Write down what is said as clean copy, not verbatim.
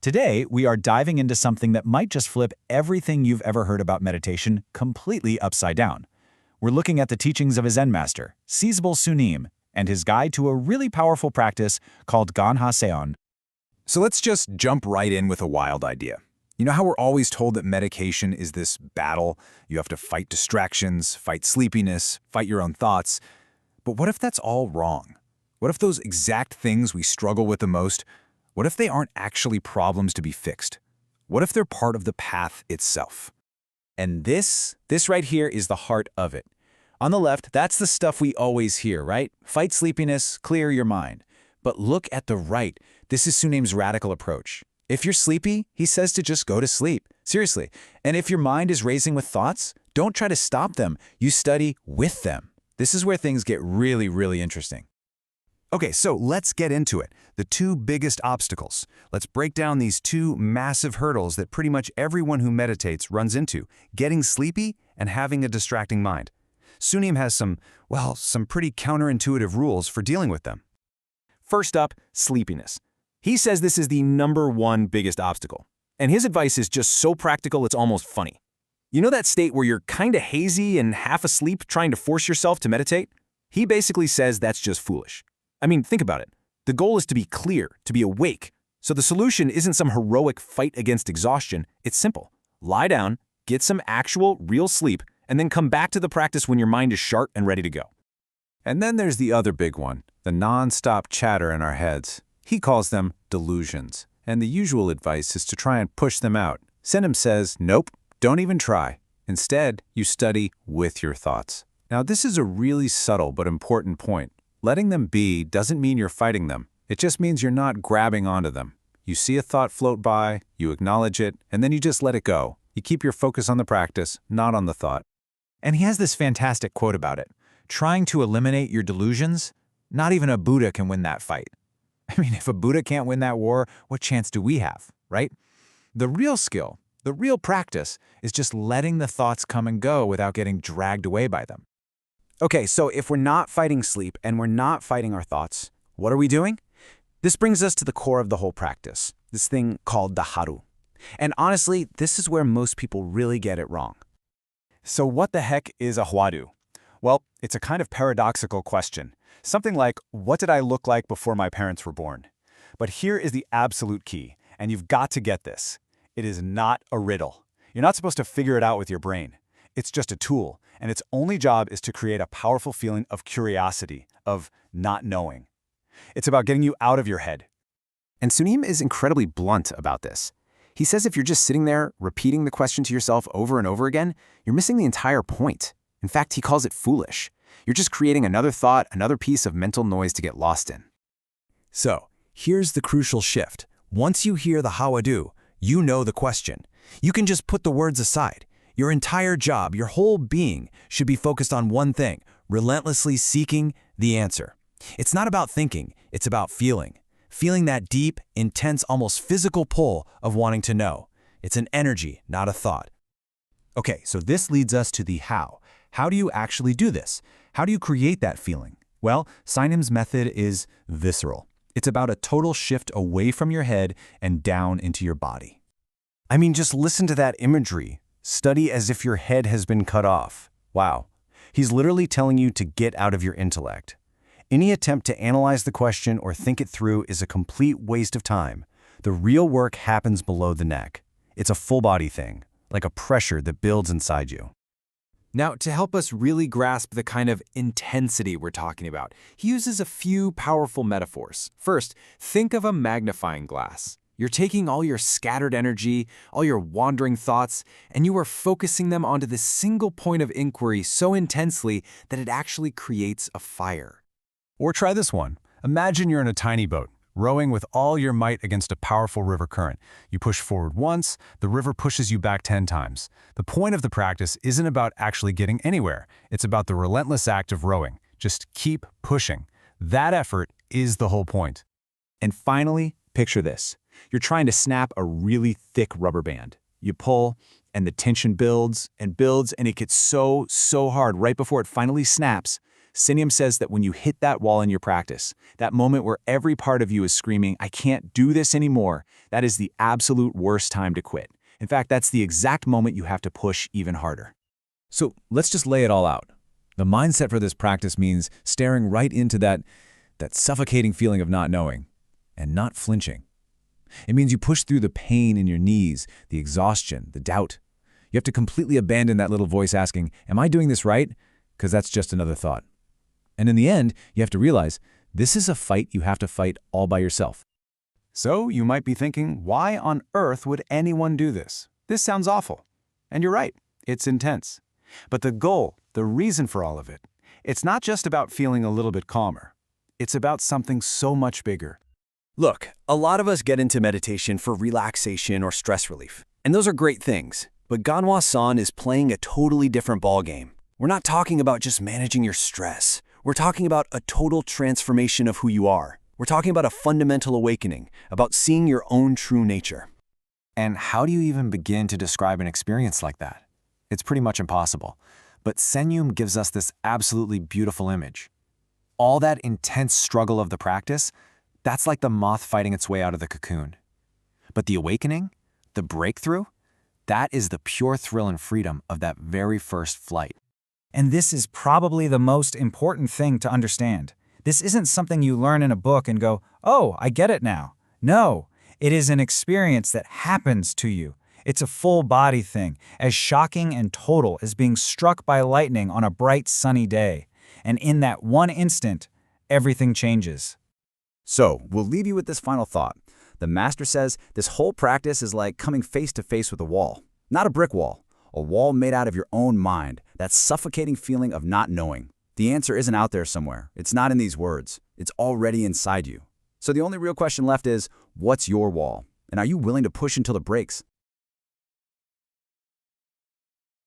Today, we are diving into something that might just flip everything you've ever heard about meditation completely upside down. We're looking at the teachings of his Zen master, Subul Sunim, and his guide to a really powerful practice called Ganhwa Seon. So let's just jump right in with a wild idea. You know how we're always told that meditation is this battle? You have to fight distractions, fight sleepiness, fight your own thoughts. But what if that's all wrong? What if those exact things we struggle with the most, what if they aren't actually problems to be fixed? What if they're part of the path itself? And this right here is the heart of it. On the left, that's the stuff we always hear, right? Fight sleepiness, clear your mind. But look at the right. This is Sunim's radical approach. If you're sleepy, he says to just go to sleep. Seriously. And if your mind is racing with thoughts, don't try to stop them. You study with them. This is where things get really, really interesting. Okay, so let's get into it. The two biggest obstacles. Let's break down these two massive hurdles that pretty much everyone who meditates runs into: getting sleepy and having a distracting mind. Sunim has some pretty counterintuitive rules for dealing with them. First up, sleepiness. He says this is the #1 biggest obstacle. And his advice is just so practical it's almost funny. You know that state where you're kinda hazy and half asleep trying to force yourself to meditate? He basically says that's just foolish. I mean, think about it. The goal is to be clear, to be awake. So the solution isn't some heroic fight against exhaustion. It's simple. Lie down, get some actual, real sleep, and then come back to the practice when your mind is sharp and ready to go. And then there's the other big one, the non-stop chatter in our heads. He calls them delusions, and the usual advice is to try and push them out. Sunim says, nope, don't even try. Instead, you study with your thoughts. Now, this is a really subtle but important point. Letting them be doesn't mean you're fighting them. It just means you're not grabbing onto them. You see a thought float by, you acknowledge it, and then you just let it go. You keep your focus on the practice, not on the thought. And he has this fantastic quote about it. Trying to eliminate your delusions, not even a Buddha can win that fight. I mean, if a Buddha can't win that war, what chance do we have, right? The real skill, the real practice, is just letting the thoughts come and go without getting dragged away by them. Okay, so if we're not fighting sleep and we're not fighting our thoughts, what are we doing? This brings us to the core of the whole practice, this thing called the Hwadu. And honestly, this is where most people really get it wrong. So what the heck is a Hwadu? Well, it's a kind of paradoxical question. Something like, what did I look like before my parents were born? But here is the absolute key, and you've got to get this. It is not a riddle. You're not supposed to figure it out with your brain. It's just a tool, and its only job is to create a powerful feeling of curiosity, of not knowing. It's about getting you out of your head. And Sunim is incredibly blunt about this. He says if you're just sitting there repeating the question to yourself over and over again, you're missing the entire point. In fact, he calls it foolish. You're just creating another thought, another piece of mental noise to get lost in. So, here's the crucial shift. Once you hear the Hwadu, you know the question. You can just put the words aside. Your entire job, your whole being, should be focused on one thing, relentlessly seeking the answer. It's not about thinking, it's about feeling. Feeling that deep, intense, almost physical pull of wanting to know. It's an energy, not a thought. Okay, so this leads us to the how. How do you actually do this? How do you create that feeling? Well, Sunim's method is visceral. It's about a total shift away from your head and down into your body. I mean, just listen to that imagery. Study as if your head has been cut off. Wow. He's literally telling you to get out of your intellect. Any attempt to analyze the question or think it through is a complete waste of time. The real work happens below the neck. It's a full-body thing, like a pressure that builds inside you. Now, to help us really grasp the kind of intensity we're talking about, he uses a few powerful metaphors. First, think of a magnifying glass. You're taking all your scattered energy, all your wandering thoughts, and you are focusing them onto this single point of inquiry so intensely that it actually creates a fire. Or try this one. Imagine you're in a tiny boat, rowing with all your might against a powerful river current. You push forward once, the river pushes you back 10 times. The point of the practice isn't about actually getting anywhere. It's about the relentless act of rowing. Just keep pushing. That effort is the whole point. And finally, picture this. You're trying to snap a really thick rubber band. You pull, and the tension builds, and it gets so hard right before it finally snaps. Sunim says that when you hit that wall in your practice, that moment where every part of you is screaming, I can't do this anymore, that is the absolute worst time to quit. In fact, that's the exact moment you have to push even harder. So let's just lay it all out. The mindset for this practice means staring right into that suffocating feeling of not knowing and not flinching. It means you push through the pain in your knees, the exhaustion, the doubt. You have to completely abandon that little voice asking, am I doing this right? Because that's just another thought. And in the end, you have to realize this is a fight you have to fight all by yourself. So you might be thinking, why on earth would anyone do this? This sounds awful. And you're right, it's intense. But the goal, the reason for all of it, it's not just about feeling a little bit calmer. It's about something so much bigger. Look, a lot of us get into meditation for relaxation or stress relief. And those are great things. But Ganhwa Seon is playing a totally different ballgame. We're not talking about just managing your stress. We're talking about a total transformation of who you are. We're talking about a fundamental awakening, about seeing your own true nature. And how do you even begin to describe an experience like that? It's pretty much impossible. But Senyum gives us this absolutely beautiful image. All that intense struggle of the practice, that's like the moth fighting its way out of the cocoon. But the awakening, the breakthrough, that is the pure thrill and freedom of that very first flight. And this is probably the most important thing to understand. This isn't something you learn in a book and go, oh, I get it now. No, it is an experience that happens to you. It's a full-body thing, as shocking and total as being struck by lightning on a bright, sunny day. And in that one instant, everything changes. So, we'll leave you with this final thought. The master says this whole practice is like coming face to face with a wall. Not a brick wall, a wall made out of your own mind, that suffocating feeling of not knowing. The answer isn't out there somewhere. It's not in these words. It's already inside you. So the only real question left is, what's your wall? And are you willing to push until it breaks?